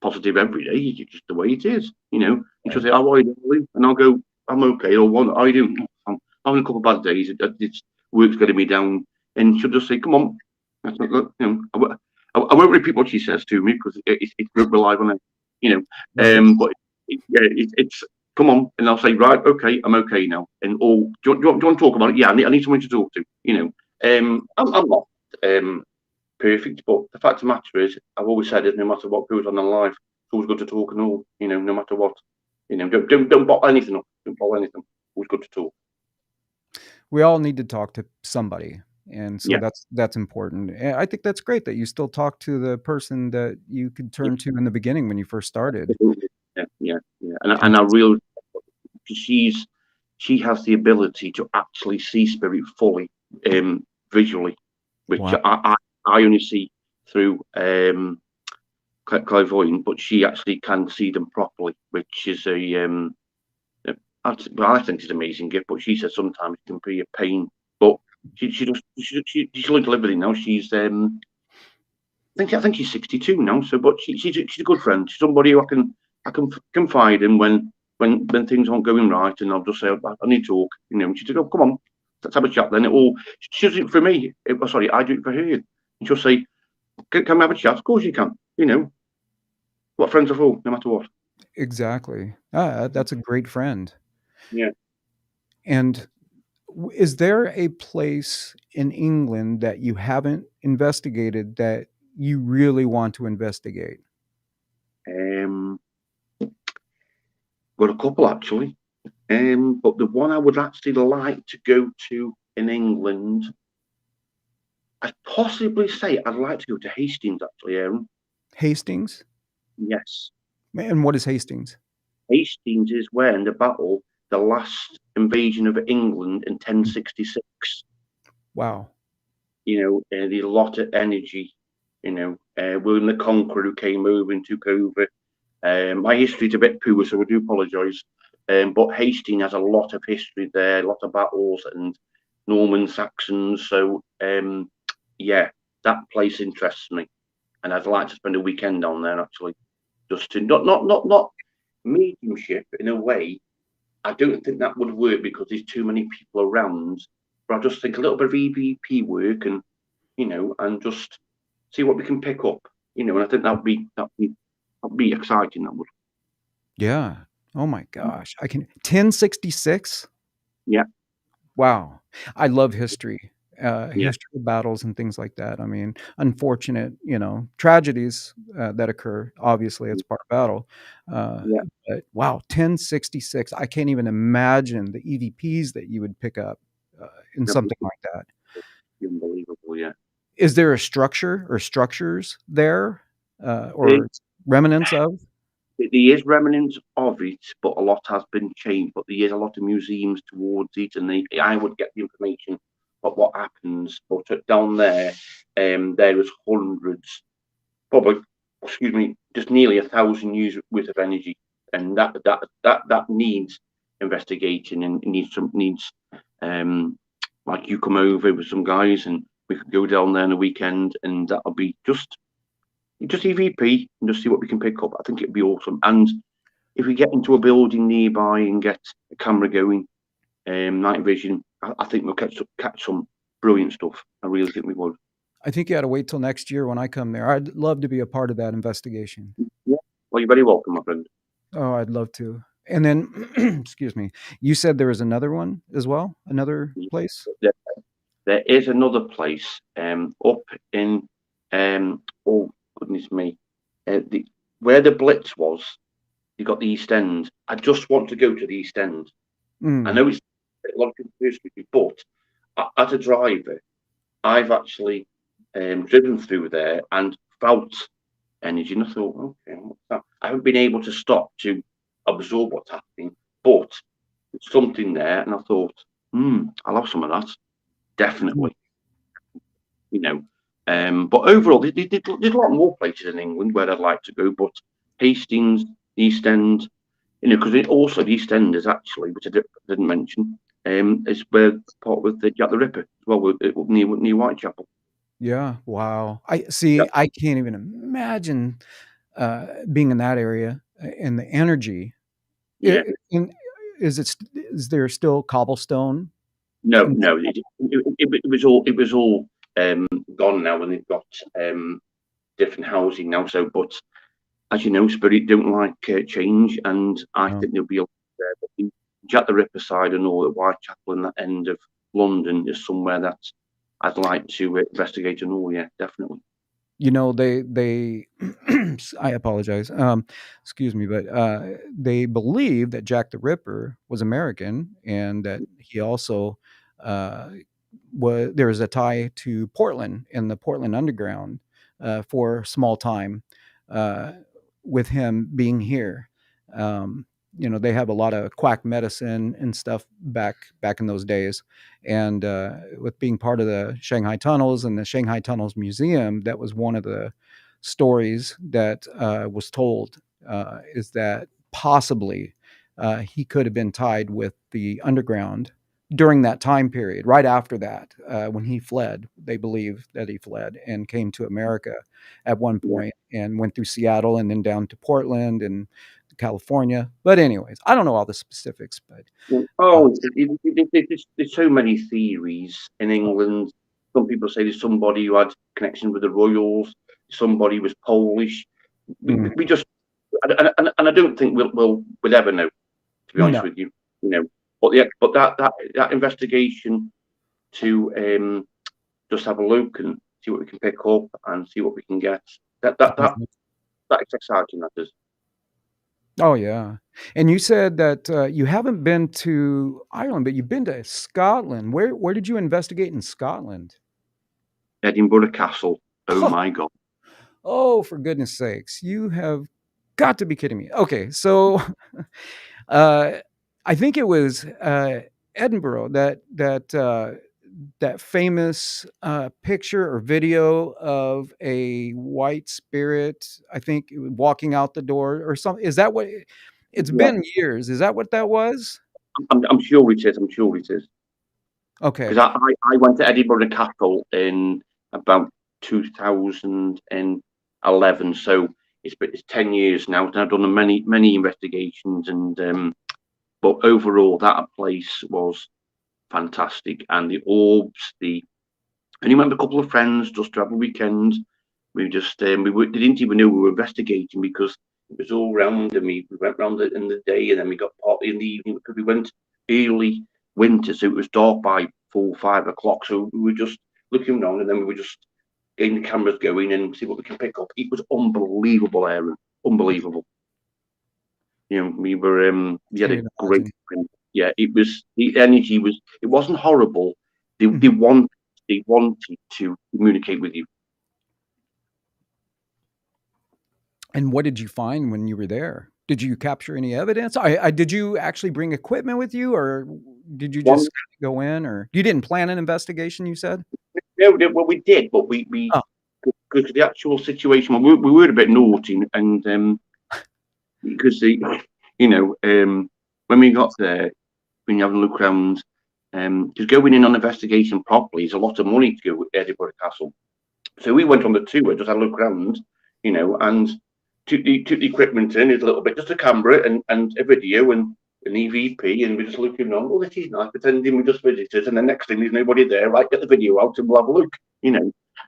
Speaker 3: positive every day. It's just the way it is, And she'll say, "How are you doing?" And I'll go, "I'm okay." Or "What are you doing?" I'm having a couple of bad days. It's work's getting me down, and she'll just say, "Come on." That's not, I won't repeat what she says to me because it's reliable on it, But it's come on, and I'll say, "Right, okay, I'm okay now." And do you want to talk about it? Yeah, I need someone to talk to. I'm not perfect, but the fact of the matter is, I've always said it. No matter what goes on in life, it's always good to talk and all. No matter what. Don't bottle anything up. Don't bottle anything. Always good to talk.
Speaker 1: We all need to talk to somebody, and so
Speaker 3: Yeah.
Speaker 1: that's important. And I think that's great that you still talk to the person that you could turn to in the beginning when you first started.
Speaker 3: Absolutely. Yeah. And I realize she has the ability to actually see spirit fully, visually, which
Speaker 1: Wow.
Speaker 3: I only see through clairvoyant, but she actually can see them properly, which is I think it's an amazing gift. But she says sometimes it can be a pain, but she's learned to live with it now. She's I think she's 62 now. So, but she's a good friend. She's somebody who I can confide in when things aren't going right, and I'll just say I need to talk. And she said, "Oh, come on, let's have a chat." Then she does it for me. Sorry, I do it for her. And she'll say, "Can we have a chat?" Of course you can. What friends are for, no matter what.
Speaker 1: Exactly. That's a great friend.
Speaker 3: Yeah.
Speaker 1: And is there a place in England that you haven't investigated that you really want to investigate?
Speaker 3: Got a couple actually. But the one I would actually like to go to in England, I'd possibly say I'd like to go to Hastings actually, Aaron.
Speaker 1: Hastings?
Speaker 3: Yes.
Speaker 1: And what is Hastings?
Speaker 3: Hastings is where in the battle, the last invasion of England in 1066.
Speaker 1: Wow.
Speaker 3: The lot of energy. William the Conqueror who came over and took over. My history's a bit poor, so I do apologise. But Hastings has a lot of history there, a lot of battles and Norman Saxons. So yeah, that place interests me, and I'd like to spend a weekend down there actually, just to not mediumship in a way. I don't think that would work because there's too many people around. But I just think a little bit of EVP work and and just see what we can pick up. And I think that'd be exciting. That would.
Speaker 1: Yeah. Oh my gosh. 1066?
Speaker 3: Yeah.
Speaker 1: Wow. I love history.
Speaker 3: Yeah.
Speaker 1: History of battles and things like that. I mean, unfortunate, tragedies that occur. Obviously, it's part of battle.
Speaker 3: Yeah.
Speaker 1: But wow, 1066. I can't even imagine the EVPs that you would pick up in
Speaker 3: That'd
Speaker 1: something like that.
Speaker 3: be unbelievable. Yeah.
Speaker 1: Is there a structure or structures there,
Speaker 3: There,
Speaker 1: or remnants of?
Speaker 3: there is remnants of it, but a lot has been changed. But there is a lot of museums towards it, and I would get the information of what happens. But down there, there is hundreds, probably, excuse me, just nearly 1,000 years worth of energy, and that needs investigating and needs like you come over with some guys and we could go down there on a weekend and that'll be just EVP and just see what we can pick up. I think it'd be awesome. And if we get into a building nearby and get a camera going, night vision, I think we'll catch some brilliant stuff. I really think we would.
Speaker 1: I think you had to wait till next year when I come there. I'd love to be a part of that investigation.
Speaker 3: Yeah. Well, you're very welcome, my friend.
Speaker 1: Oh, I'd love to. And then, excuse me, you said there was another one as well? Another place?
Speaker 3: There is another place up in oh goodness me, where the Blitz was. You got the East End. I just want to go to the East End. I know it's a lot of conspiracy, but as a driver, I've actually driven through there and felt energy. And I thought, okay, what's that? I haven't been able to stop to absorb what's happening, but there's something there. And I thought, I'll have some of that. Definitely. But overall, there's a lot more places in England where I'd like to go. But Hastings, East End, because also the East End is actually, which I didn't mention, is where part with the Jack the Ripper as well, near Whitechapel.
Speaker 1: Yeah. Wow. I see.
Speaker 3: Yep.
Speaker 1: I can't even imagine being in that area and the energy.
Speaker 3: Yeah.
Speaker 1: Is there still cobblestone?
Speaker 3: No,
Speaker 1: in-
Speaker 3: no, it was all gone now, and they've got different housing now. So, but as you know, Spirit don't like change, and I
Speaker 1: No.
Speaker 3: think there'll be a lot there. But the Jack the Ripper side and all at Whitechapel and that end of London is somewhere that I'd like to investigate and all. Yeah, definitely.
Speaker 1: They I apologize. Excuse me, but they believe that Jack the Ripper was American and that he also uh, was there was a tie to Portland and the Portland Underground for a small time uh, with him being here. Um, they have a lot of quack medicine and stuff back in those days, and with being part of the Shanghai Tunnels and the Shanghai Tunnels Museum, that was one of the stories that was told is that possibly he could have been tied with the underground during that time period. Right after that, when he fled, they believe that he fled and came to America at one
Speaker 3: Yeah.
Speaker 1: point and went through Seattle and then down to Portland and California. But anyways, I don't know all the specifics, but uh,
Speaker 3: Oh, there's so many theories in England. Some people say there's somebody who had connection with the royals. Somebody was Polish.
Speaker 1: mm,
Speaker 3: We just, and I don't think we'll ever know. To be honest
Speaker 1: no.
Speaker 3: with you, But yeah, but that investigation to just have a look and see what we can pick up and see what we can get. That is exciting. That is.
Speaker 1: Oh yeah. And you said that you haven't been to Ireland, but you've been to Scotland. Where did you investigate in Scotland?
Speaker 3: Edinburgh Castle. Oh my God.
Speaker 1: Oh, for goodness sakes. You have got to be kidding me. Okay, so uh, I think it was Edinburgh that famous picture or video of a white spirit, I think walking out the door or something. Is that what it's
Speaker 3: Yeah,
Speaker 1: been years? Is that what that was?
Speaker 3: I'm sure it is. I'm sure it is.
Speaker 1: Okay.
Speaker 3: Because I went to Edinburgh Castle in about 2011, so it's 10 years now, and I've done many investigations, and but overall that place was fantastic, and the orbs, the and you remember a couple of friends just to have a weekend. We just didn't even know we were investigating because it was all round, and we went round it in the day, and then we got partly in the evening because we went early winter, so it was dark by 4 or 5 o'clock. So we were just looking around, and then we were just getting the cameras going and see what we can pick up. It was unbelievable, Aaron, unbelievable. We had
Speaker 1: Can
Speaker 3: a
Speaker 1: you
Speaker 3: great
Speaker 1: imagine?
Speaker 3: time. Yeah, it was the energy was. It wasn't horrible. They
Speaker 1: Mhm.
Speaker 3: wanted to communicate with you.
Speaker 1: And what did you find when you were there? Did you capture any evidence? Did you actually bring equipment with you, or did you
Speaker 3: One,
Speaker 1: just go in, or you didn't plan an investigation? You said.
Speaker 3: no, well, we did, but we
Speaker 1: Oh,
Speaker 3: because the actual situation, we were a bit naughty, and because when we got there, when you have a look around, because going in on investigation properly is a lot of money to go to Edinburgh Castle. So we went on the tour, just had a look around, and took the equipment in, a little bit, just a camera and a video and an EVP, and we're just looking around. Oh, this is nice, pretending we just visited, and the next thing there's nobody there. Right, get the video out and we'll have a look.
Speaker 1: yes.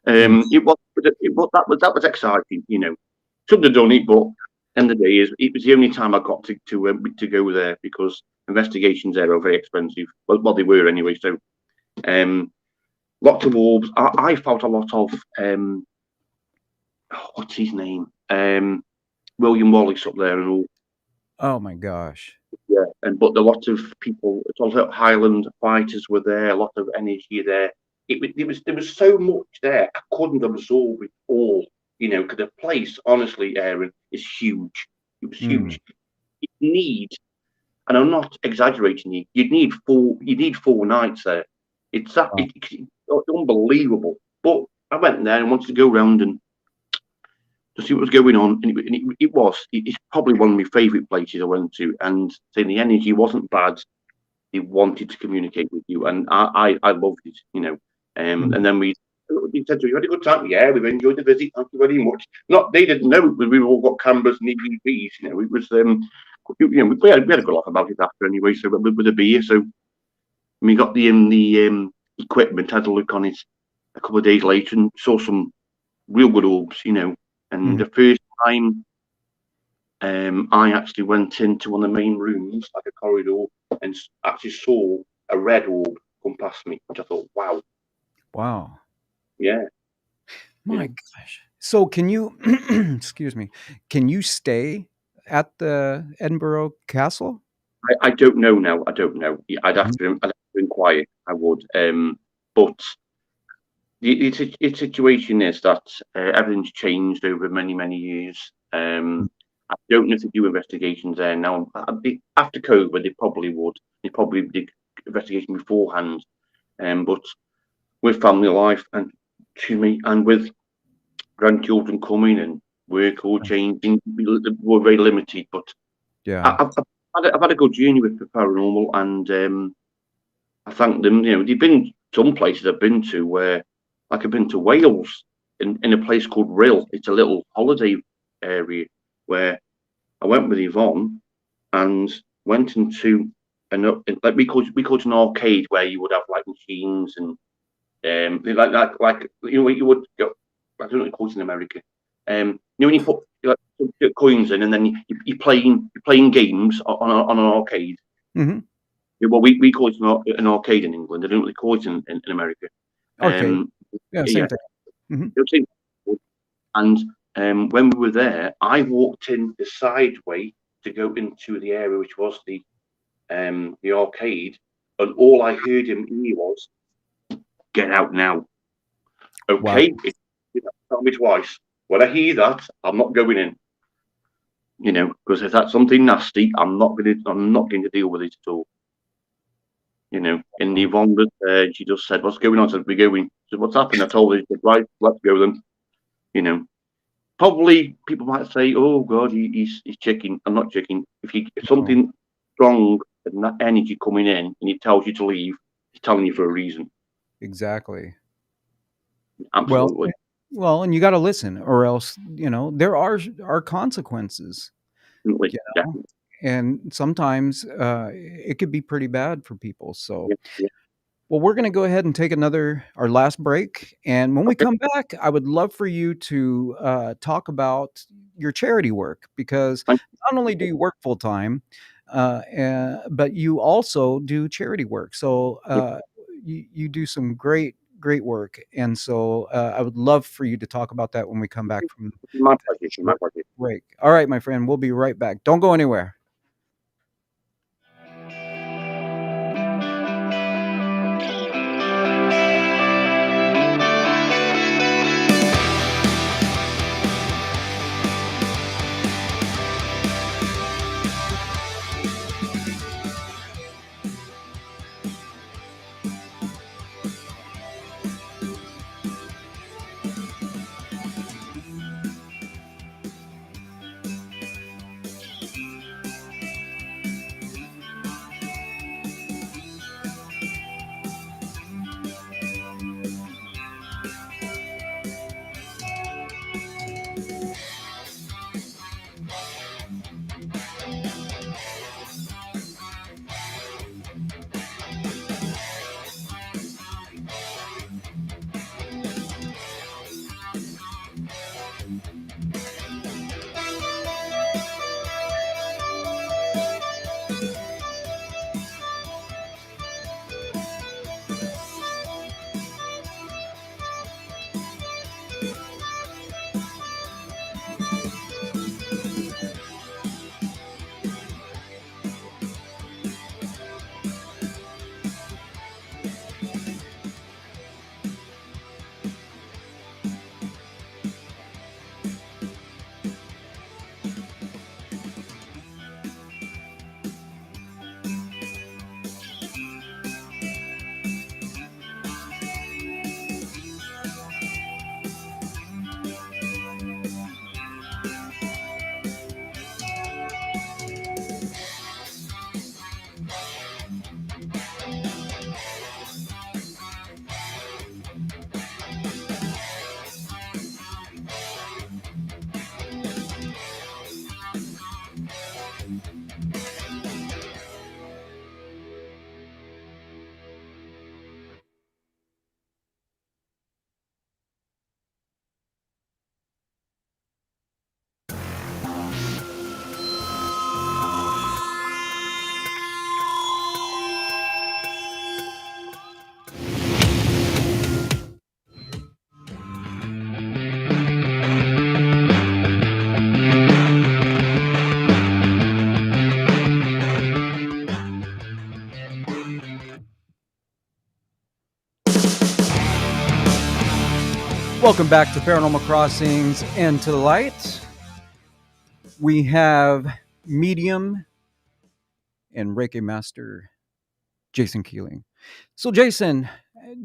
Speaker 3: That was exciting. Shouldn't have done it, but end of the day is it was the only time I got to go there because investigations there are very expensive. Well, they were anyway. So lots of orbs. I felt a lot of what's his name? William Wallace up there and all.
Speaker 1: Oh my gosh.
Speaker 3: Yeah, but a lot of people, it's also Highland fighters were there. A lot of energy there. There was so much there. I couldn't absorb it all. Because the place, honestly, Aaron, is huge. It was
Speaker 1: Mm,
Speaker 3: huge. You need, and I'm not exaggerating. You need 4 nights there. It's
Speaker 1: wow.
Speaker 3: unbelievable. But I went there and wanted to go around and to see what was going on. And it's probably one of my favourite places I went to. And saying the energy wasn't bad. They wanted to communicate with you, and I loved it, And then he said, "You had a good time? Yeah, we've enjoyed the visit. Thank you very much." Not they didn't know we've all got cameras and EVPs. It was we had a good laugh about it after anyway. So with a beer, so we got the equipment, had a look on it a couple of days later, and saw some real good orbs, And the first time I actually went into one of the main rooms, like a corridor, and actually saw a red orb come past me, which I thought, wow.
Speaker 1: Wow.
Speaker 3: Yeah.
Speaker 1: My gosh. So can you, excuse me, can you stay at the Edinburgh Castle?
Speaker 3: I don't know now. I don't know. I'd have to inquire. I would. But the situation is that everything's changed over many, many years. I don't know if they do investigations there now. After COVID, they probably would. They probably did investigation beforehand. But with family life and with grandchildren coming and work all changing, we're very limited. But
Speaker 1: Yeah.
Speaker 3: I've had a good journey with the paranormal, and I thank them. They've been some places I've been to where, like I've been to Wales in a place called Rill. It's a little holiday area where I went with Yvonne and went into like we call it an arcade where you would have like machines and like you would go. I don't know what you call it in America. When you put coins in and then you're playing games on an arcade.
Speaker 1: Mm-hmm.
Speaker 3: Well, we call it an arcade in England. I don't really call it in America.
Speaker 1: Okay. Yeah, same thing. Mm-hmm.
Speaker 3: And when we were there, I walked in the side way to go into the area which was the arcade, and all I heard him hear was, "Get out now." Okay, tell me twice. When I hear that, I'm not going in. Because if that's something nasty, I'm not going to deal with it at all. And Yvonne was there, and she just said, "What's going on?" I said, "We're going." I said, "What's happened?" I told her, she said, "Right, let's go then." Probably people might say, "Oh God, he's chicken." I'm not chicken. If something strong and that energy coming in and he tells you to leave, he's telling you for a reason.
Speaker 1: Exactly.
Speaker 3: Absolutely.
Speaker 1: Well, and you got to listen, or else there are consequences.
Speaker 3: Definitely.
Speaker 1: And sometimes it could be pretty bad for people. So,
Speaker 3: Yeah.
Speaker 1: well, we're going to go ahead and take our last break. And when we come back, I would love for you to talk about your charity work, because not only do you work full time, but you also do charity work. So you do some great work. And so I would love for you to talk about that when we come back from
Speaker 3: My pleasure.
Speaker 1: break. All right, my friend, we'll be right back. Don't go anywhere. Welcome back to Paranormal Crossings and to the Light. We have Medium and Reiki Master Jason Keeling. So, Jason,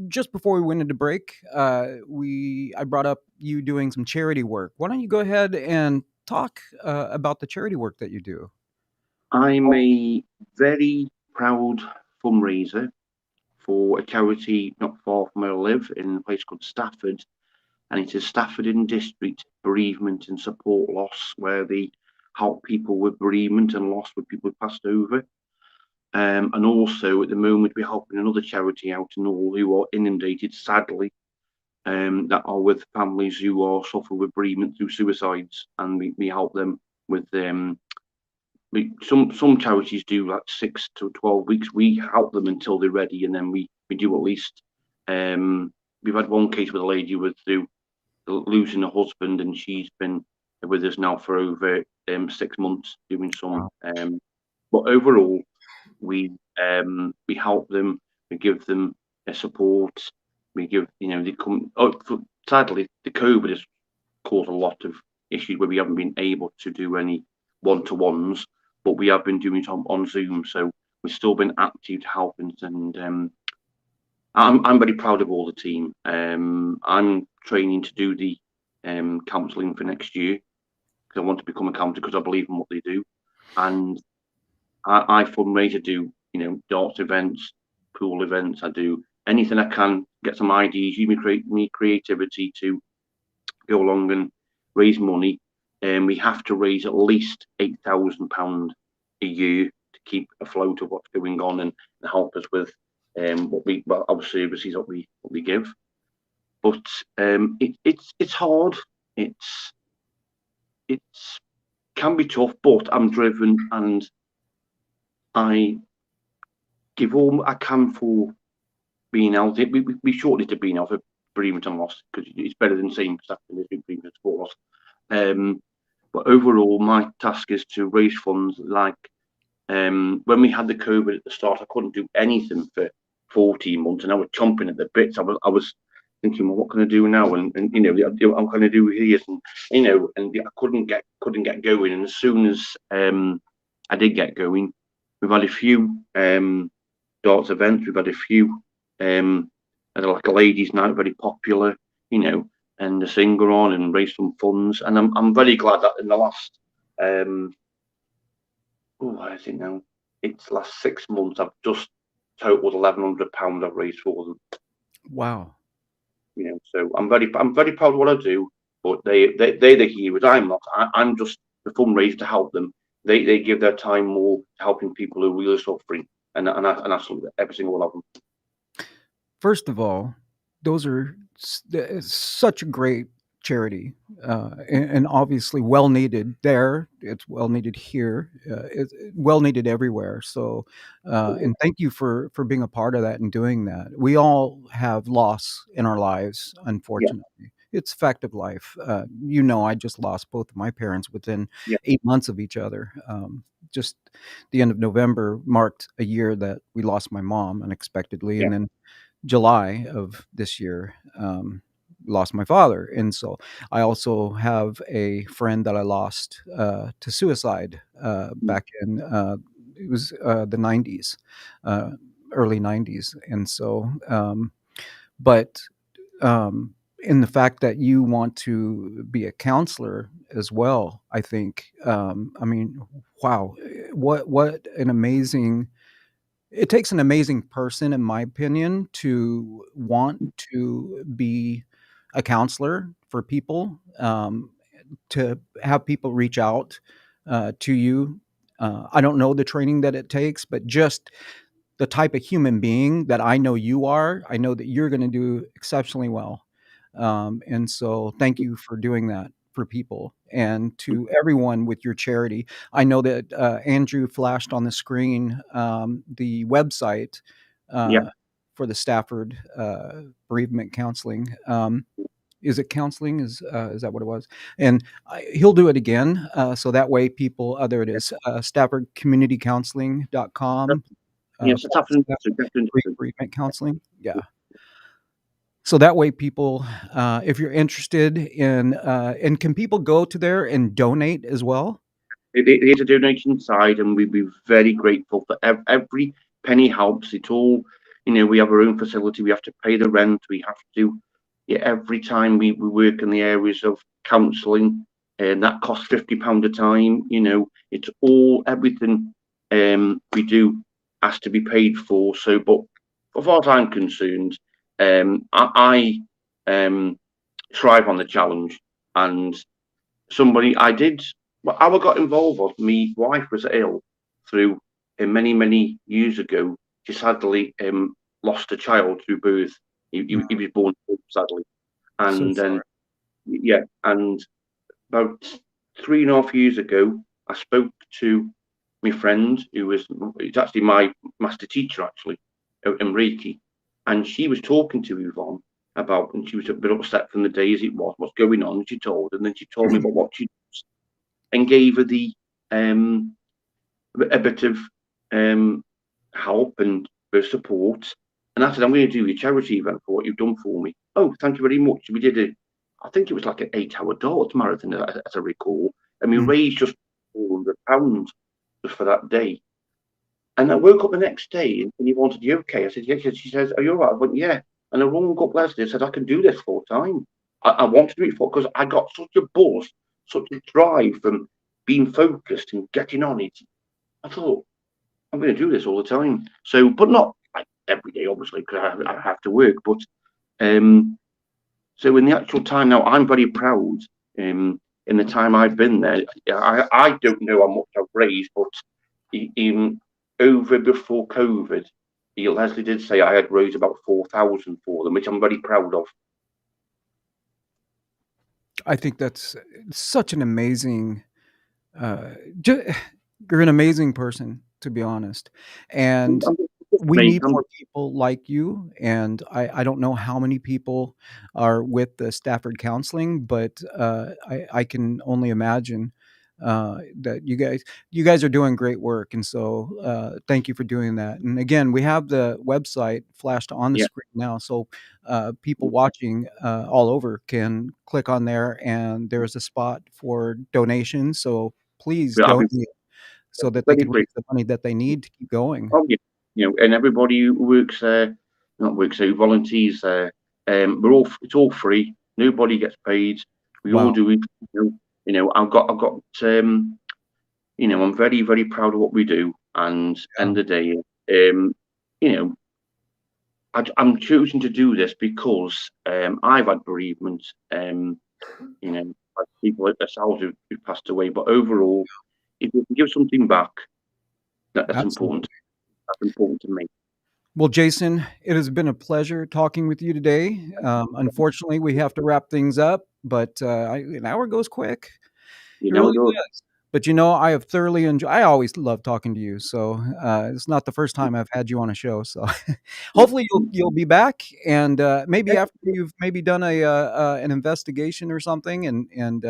Speaker 1: just before we went into break, I brought up you doing some charity work. Why don't you go ahead and talk about the charity work that you do?
Speaker 3: I'm a very proud fundraiser for a charity not far from where I live in a place called Stafford, and it is Stafford in District Bereavement and Support Loss, where they help people with bereavement and loss with people who passed over. And also at the moment we're helping another charity out in all who are inundated, sadly, that are with families who are suffering with bereavement through suicides, and we help them with some charities do like 6 to 12 weeks. We help them until they're ready, and then we do at least. We've had one case with a lady with through losing a husband, and she's been with us now for over 6 months doing some. But overall, we help them, we give them a support, we give they come. Sadly, the COVID has caused a lot of issues where we haven't been able to do any one-to-ones, but we have been doing it on Zoom, so we've still been active to help, and I'm very proud of all the team. I'm training to do the counselling for next year because I want to become a counsellor because I believe in what they do, and I fundraise to do darts events, pool events. I do anything I can, get some ideas, use me creativity to go along and raise money. And we have to raise at least £8,000 a year to keep afloat of what's going on and help us with our services what we give. But it's hard. It's can be tough, but I'm driven and I give all I can for being out. We shortlisted being out for bereavement and loss because it's better than saying stuff than bereavement and support loss. But overall, my task is to raise funds. Like when we had the COVID at the start, I couldn't do anything for 14 months, and I was chomping at the bits. I was thinking, well, what can I do now? And I'm going to do here, and I couldn't get going. And as soon as I did get going, we've had a few darts events. We've had a few like a ladies' night, very popular, and the singer on and raise some funds. And I'm very glad that in the last what is it now? It's last 6 months. I've just totaled £1,100 I've raised for them.
Speaker 1: Wow.
Speaker 3: So I'm very proud of what I do. But they're the heroes. I'm not. I'm just the fundraiser to help them. They give their time more to helping people who are really suffering, and I salute every single one of them.
Speaker 1: First of all, those are such a great charity, and obviously well needed there. It's well needed here. It's well needed everywhere. So, and thank you for being a part of that and doing that. We all have loss in our lives, unfortunately. It's a fact of life. I just lost both of my parents within 8 months of each other. Just the end of November marked a year that we lost my mom unexpectedly, and then July of this year, lost my father. And so I also have a friend that I lost to suicide back in it was the 90s, early 90s. And so, but in the fact that you want to be a counselor as well, I think, wow, what an amazing. It takes an amazing person, in my opinion, to want to be a counselor for people, to have people reach out to you. I don't know the training that it takes, but just the type of human being that I know you are, I know that you're going to do exceptionally well. And so thank you for doing that for people and to everyone with your charity. I know that Andrew flashed on the screen the website for the Stafford bereavement counseling. Is it counseling? Is that what it was? And he'll do it again. So that way people, there it is, staffordcommunitycounseling.com.
Speaker 3: Yes, it's happening.
Speaker 1: Bereavement counseling. Yeah. So that way, people, if you're interested in, and can people go to there and donate as well?
Speaker 3: There's a donation side, and we'd be very grateful for every penny helps. It's all, we have our own facility. We have to pay the rent. We have to, yeah, every time we work in the areas of counselling, and that costs £50 a time. It's all everything we do has to be paid for. So, but as far as I'm concerned, I thrive on the challenge, and somebody I did. Well, how I got involved was my wife was ill through many years ago. She sadly lost a child through birth. He was born sadly,
Speaker 1: So
Speaker 3: and
Speaker 1: sorry.
Speaker 3: then yeah, and about 3.5 years ago, I spoke to my friend who was it's actually my master teacher actually in Reiki, and she was talking to Yvonne about, and she was a bit upset from the day as it was, what's going on. And she told, and then she told me about what she and gave her the um, a bit of help and support. And I said, I'm going to do your charity event for what you've done for me. Oh, thank you very much. We did I think it was like an 8-hour darts marathon, as I recall. And we
Speaker 1: Mm.
Speaker 3: raised just £400 just for that day. And I woke up the next day and he wanted, you okay? I said, yes. She says, are you all right? I went, yeah. And I rung up Leslie and said, I can do this full time. I want to do it full because I got such a buzz, such a drive from being focused and getting on it. I thought, I'm going to do this all the time. So, but not like every day, obviously, because I have to work. But so in the actual time now, I'm very proud. In the time I've been there, I don't know how much I've raised, but in over before COVID, Leslie did say I had raised about 4,000 for them, which I'm very proud of.
Speaker 1: I think that's such an amazing. Ju- you're an amazing person, to be honest, and
Speaker 3: I'm
Speaker 1: we
Speaker 3: mate,
Speaker 1: need more people like you. And I don't know how many people are with the Stafford Counseling, but I can only imagine that you guys are doing great work. And so thank you for doing that. And again, we have the website flashed on the
Speaker 3: yeah,
Speaker 1: screen now, so people watching all over can click on there, and there's a spot for donations. So please
Speaker 3: I'll be
Speaker 1: donate so that they
Speaker 3: very
Speaker 1: can raise
Speaker 3: grateful.
Speaker 1: the money that they need to keep going.
Speaker 3: Oh yeah, and everybody who works there, not works there, who volunteers there, it's all free. Nobody gets paid. We all
Speaker 1: Wow.
Speaker 3: do it. I've got, I'm very proud of what we do. And
Speaker 1: Yeah,
Speaker 3: end of the day, you know, I'm choosing to do this because I've had bereavement. Like people like ourselves who've passed away. But overall, if we can give something back, that's important.
Speaker 1: absolutely.
Speaker 3: That's important to me.
Speaker 1: Well, Jason, it has been a pleasure talking with you today. Unfortunately, we have to wrap things up, but an hour goes quick. It really
Speaker 3: It
Speaker 1: does. But I have thoroughly enjoyed. I always love talking to you. So it's not the first time I've had you on a show. So hopefully you'll be back, and maybe after you've maybe done an investigation or something, and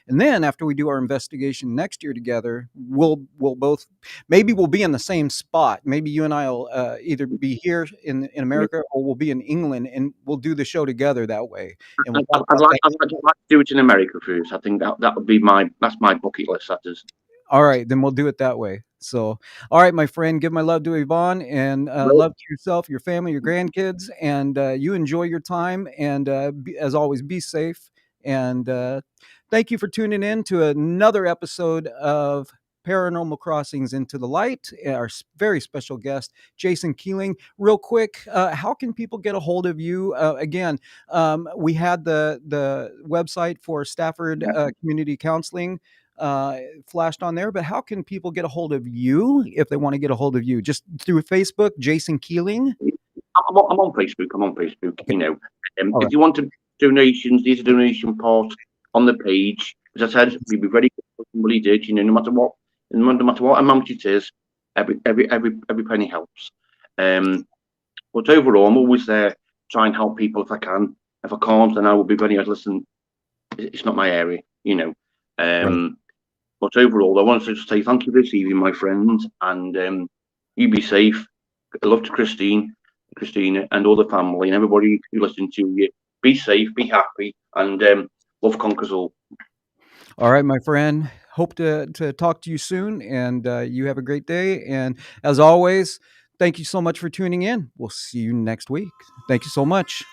Speaker 1: then after we do our investigation next year together, we'll both maybe we'll be in the same spot. Maybe you and I'll either be here in
Speaker 3: Yeah.
Speaker 1: America or we'll be in England, and we'll do the show together that way, and we'll
Speaker 3: I'd,
Speaker 1: talk
Speaker 3: I'd
Speaker 1: about
Speaker 3: like
Speaker 1: that.
Speaker 3: I'd like to do it in America first. I think that would be that's my bucket list. That is.
Speaker 1: All right, then we'll do it that way. So, all right, my friend, give my love to Yvonne, and
Speaker 3: Well,
Speaker 1: love to yourself, your family, your grandkids, and you enjoy your time. And as always, be safe. And thank you for tuning in to another episode of Paranormal Crossings Into the Light. Our very special guest, Jason Keeling. Real quick, how can people get a hold of you? Again, we had the website for Stafford Community Counseling flashed on there, but how can people get a hold of you if they want to get a hold of you? Just through Facebook, Jason Keeling?
Speaker 3: I'm on Facebook. I'm on Facebook.
Speaker 1: Okay. All
Speaker 3: If
Speaker 1: right.
Speaker 3: you want to donations, there's a donation part on the page. As I said, we'd be very grateful if somebody did. No matter what amount it is, every penny helps. But overall, I'm always there to try and help people if I can. If I can't, then I will be very honest. Listen, it's not my area.
Speaker 1: Right.
Speaker 3: But overall, I wanted to say thank you for this evening, my friends, and you be safe. Love to Christine. Christina, and all the family and everybody who listens to you. Be safe, be happy, and love conquers all.
Speaker 1: All right, my friend. Hope to talk to you soon, and you have a great day. And as always, thank you so much for tuning in. We'll see you next week. Thank you so much.